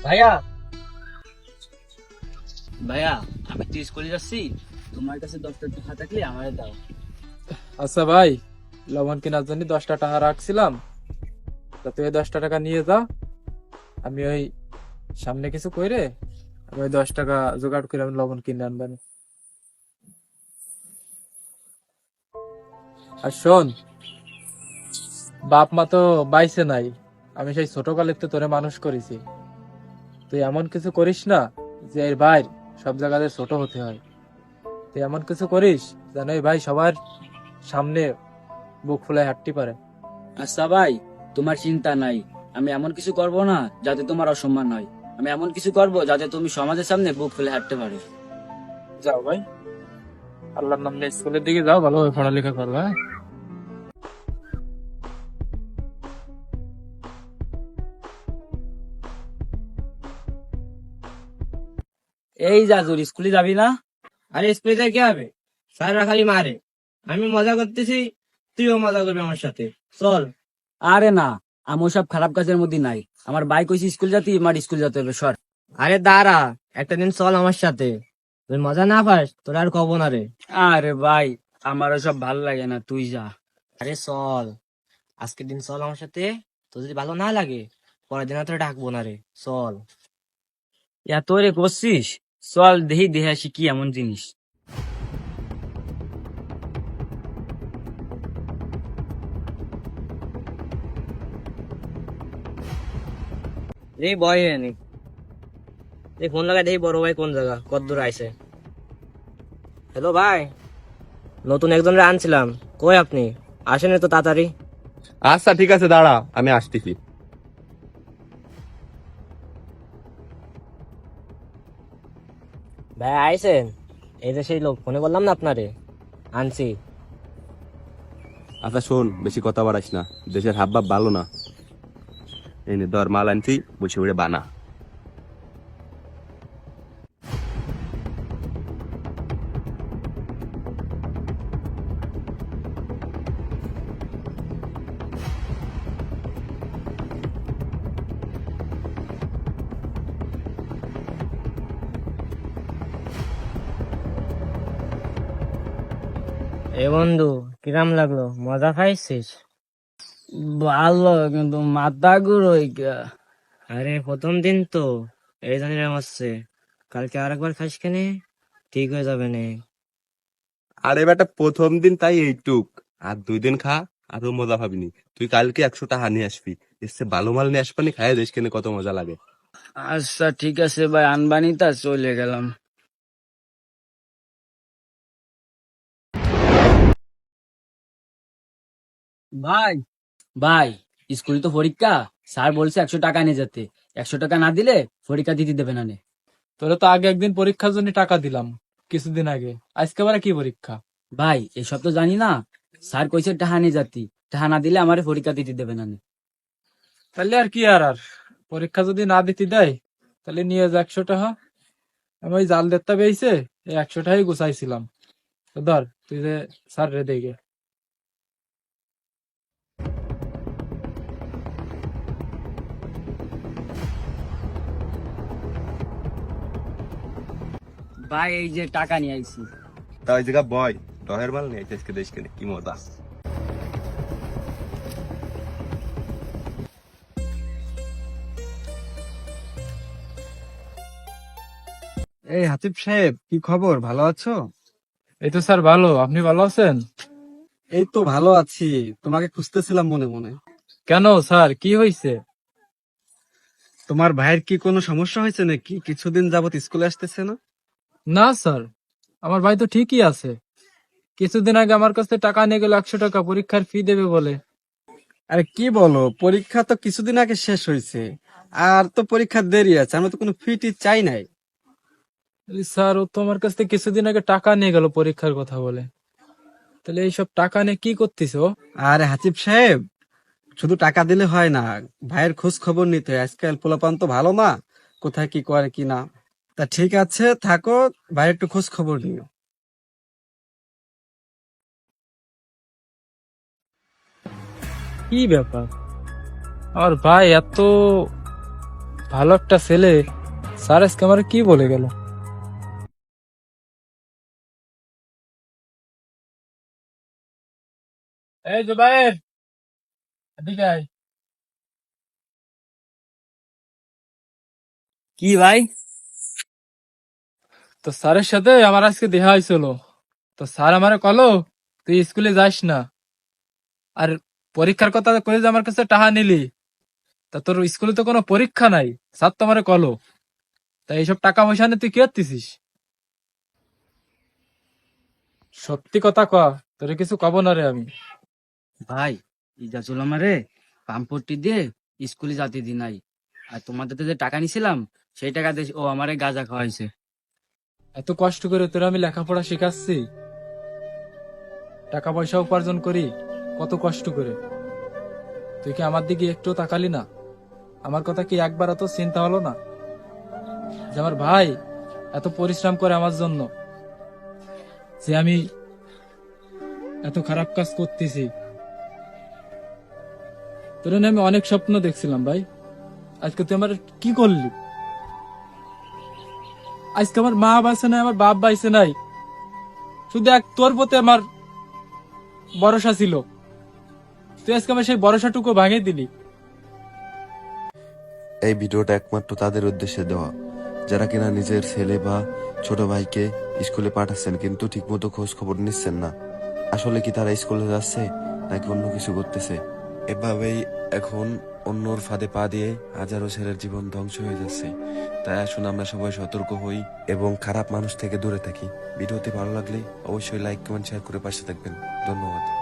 ভাইয়া, ভাইয়া, আমি তো স্কুলে যাচ্ছি, তোমার কাছে 10টা টাকা থাকলে আমারে দাও। আচ্ছা ভাই, লবণ কেনার জন্য 10টা টাকা রাখছিলাম। তা তুই ওই 10টা টাকা নিয়ে যা। আমি ওই সামনে কিছু কইরে আমি ওই 10 টাকা জোগাড় করে আমি লবণ কিনে আনবানি। আর শোন, বাপ মা তো বাইসে নাই, আমি সেই ছোটকালে তো তোরে মানুষ করেছি। তুই এমন কিছু করিস না যে এর ভাই সব জায়গাতে ছোট হতে হয়। তুই এমন কিছু করিস যেন এই ভাই সবার সামনে বুক ফুলায় হাঁটতে পারে। আচ্ছা ভাই, তোমার চিন্তা নাই। আমি এমন কিছু করব না যাতে তোমার অসম্মান হয়। আমি এমন কিছু করব যাতে তুমি সমাজের সামনে বুক ফেলে হাঁটতে পারো। যাও ভাই, আল্লাহর নাম নিয়ে স্কুলের দিকে যাও, ভালোভাবে পড়ালেখা করো, হ্যাঁ। এই জাজুর, স্কুলে যাবি না? আরে স্কুলে যাই কি হবে? স্যাররা খালি মারে। আমি মজা করতেছি, তুইও মজা করবি আমার সাথে। চল। আরে না, আমি ওসব খারাপ কাজের মধ্যে নাই। আমার ভাই কইছি স্কুল যেতে, আমার স্কুল যেতে হবে, সর। আরে দাঁড়া, একটা দিন চল আমার সাথে। তুই মজা না পাস তোর আর কব না রে। আরে ভাই, আমার ওসব ভালো লাগে না, তুই যা। আরে চল, আজকের দিন চল আমার সাথে। তোর যদি ভালো না লাগে পরের দিন আর তোর ডাকবো না রে। চল। এত রে করছিস, চল দেখি দেখে আসি কি এমন জিনিস। এই বয় নি, এই ফোন লাগাই দেখি বড় ভাই কোন জায়গা, কত দূর আইছে। হ্যালো ভাই, নতুন একজনের আনছিলাম, কই আপনি? আসেন তো তাড়াতাড়ি। আচ্ছা ঠিক আছে, দাঁড়া আমি আসতেছি। ভাই আইছেন? এই যে সেই লোক, ফোনে বললাম না আপনারে, আনছি। আচ্ছা শোন, বেশি কথা বাড়াইস না, দেশের হাবভাব ভালো না। এই নে ধর, মাল আনছি, বসে বসে বানা। এ বন্ধু, কিরাম লাগলো? মজা খাইছিস? ভালো, কিন্তু মাথা ঘুরোই গা। আরে প্রথম দিন তো, এই জন্য এরম হচ্ছে। কালকে আরেকবার খাস কেনে, ঠিক হয়ে যাবে নে। আরে বেটা, প্রথম দিন তাই এইটুক, আর 2 দিন খা, আরো মজা পাবিনি। তুই কালকে 100 টাকা নিয়ে আসবি, এসে ভালো মাল নিয়ে আসবানি, খাইয়া দেশ কেনে কত মজা লাগে। আচ্ছা ঠিক আছে ভাই, আনবানি, তা চলে গেলাম। ভাই, ভাই, স্কুলে তো পরীক্ষা, স্যার বলছে 100 টাকা নিয়ে যেতে। 100 টাকা না দিলে পরীক্ষা দিতে দেবে না নে। তোরা তো আগে একদিন পরীক্ষার জন্য টাকা দিলাম, কিছুদিন আগে। আজকে আবার কি পরীক্ষা? ভাই এসব তো জানি না, স্যার কইছে টাকা নিয়ে যাতি, টাকা না দিলে আমারে পরীক্ষা দিতে দেবে না নে। তাহলে আর কি, আর পরীক্ষা যদি না দিতে দেয় তাহলে নিয়ে যা 100 টাকা। আমি ওই জাল দেখতে পেয়েছে, এই 100 টাকাই গুছাইছিলাম। তো ধর, তুই যে স্যার রে দেখে। ভাই এই যে টাকা নিয়ে আইছি। তা ওই জায়গা বয়, ডহের মাল নিয়ে আজকে দেশ কেনে, কি মজা। এই হাতিব সাহেব, কি খবর? ভালো আছো? এই তো স্যার ভালো, আপনি ভালো আছেন? এই তো ভালো আছি, তোমাকে খুঁজতেছিলাম মনে মনে। কেন স্যার, কি হয়েছে? তোমার ভাইয়ের কি কোনো সমস্যা হয়েছে নাকি? কিছুদিন যাবত স্কুলে আসতেছে না? না স্যার, আমার ভাই তো ঠিকই আছে। কিছুদিন আগে আমার কাছ থেকে টাকা নিয়ে গেল, 100 টাকা পরীক্ষার ফি দেবে বলে। আরে কি বলো, পরীক্ষা তো কিছুদিন আগে শেষ হয়েছে, আর তো পরীক্ষার দেরি আছে, আমরা তো কোনো ফি চাই নাই। বলি, স্যার ও তো আমার কাছ থেকে কিছুদিন আগে টাকা নিয়ে গেল পরীক্ষার কথা বলে। তাহলে এইসব টাকা নিয়ে কি করতেছে ও? আরে হাতিব সাহেব, শুধু টাকা দিলে হয় না, ভাইয়ের খোঁজ খবর নিতে হয়। আজকাল পোলাপান তো ভালো না, কোথায় কি করে কি না। তা ঠিক আছে, থাকো, ভাইয়ের একটু খোঁজ খবর নিও। কি ব্যাপার, আমার ভাই এত ভালো একটা ছেলে, স্যার আজকে আমার কি বলে গেল? এই জুবাইর, এদিকে আয়। কি ভাই? তো স্যারের সাথে আমার আজকে দেখা হয়েছিল। তো স্যার আমারে কলো তুই স্কুলে যাস না, আর পরীক্ষার কথা কয়ে যে আমার কাছে টাকা নিলি, তা তোর স্কুলে তো কোনো পরীক্ষা নাই, স্যার তো আমারে কলো। তা এইসব টাকা পয়সা নিয়ে তুই কি করতেছিস? সত্যি কথা ক, তোরে কিছু কব না রে আমি। ভাই, ইজাজুল আমারে পাম্পটি দিয়ে স্কুলে যাতে দি নাই, আর তোমাদের যে টাকা নিছিলাম সেই টাকা দিয়ে ও আমারে গাঁজা খাওয়াইছে। এত কষ্ট করে তোরা আমি লেখাপড়া শেখাচ্ছি, টাকা পয়সা উপার্জন করি কত কষ্ট করে, তুই কি আমার দিকে একটু তাকালি না? আমার কথা কি একবার অত চিন্তা হলো না যে আমার ভাই এত পরিশ্রম করে আমার জন্য, যে আমি এত খারাপ কাজ করতেছি? তোর নিয়ে আমি অনেক স্বপ্ন দেখছিলাম ভাই, আজকে তুই আমার কি করলি? আজকে আমার মা বাইসে নাই, আমার বাপ বাইসে নাই, শুধু এক তোর প্রতি আমার ভরসা ছিল, তুই আজকে আমার সেই ভরসাটুকু ভাঙে দিলি। এই ভিডিওটা একমাত্র তাদের উদ্দেশ্যে দেওয়া যারা কিনা নিজের ছেলে বা ছোট ভাইকে স্কুলে পাঠাচ্ছেন কিন্তু ঠিকমতো খোঁজ খবর নিচ্ছেন না। আসলে কি তারা স্কুলে যাচ্ছে নাকি অন্য কিছু করতেছে? এভাবেই এখন অন্যর ফাঁদে পা দিয়ে হাজারো ছেলের জীবন ধ্বংস হয়ে যাচ্ছে। তাই আসুন আমরা সবাই সতর্ক হই এবং খারাপ মানুষ থেকে দূরে থাকি। ভিডিওটি ভালো লাগলে অবশ্যই লাইক কমেন্ট শেয়ার করে পাশে থাকবেন। ধন্যবাদ।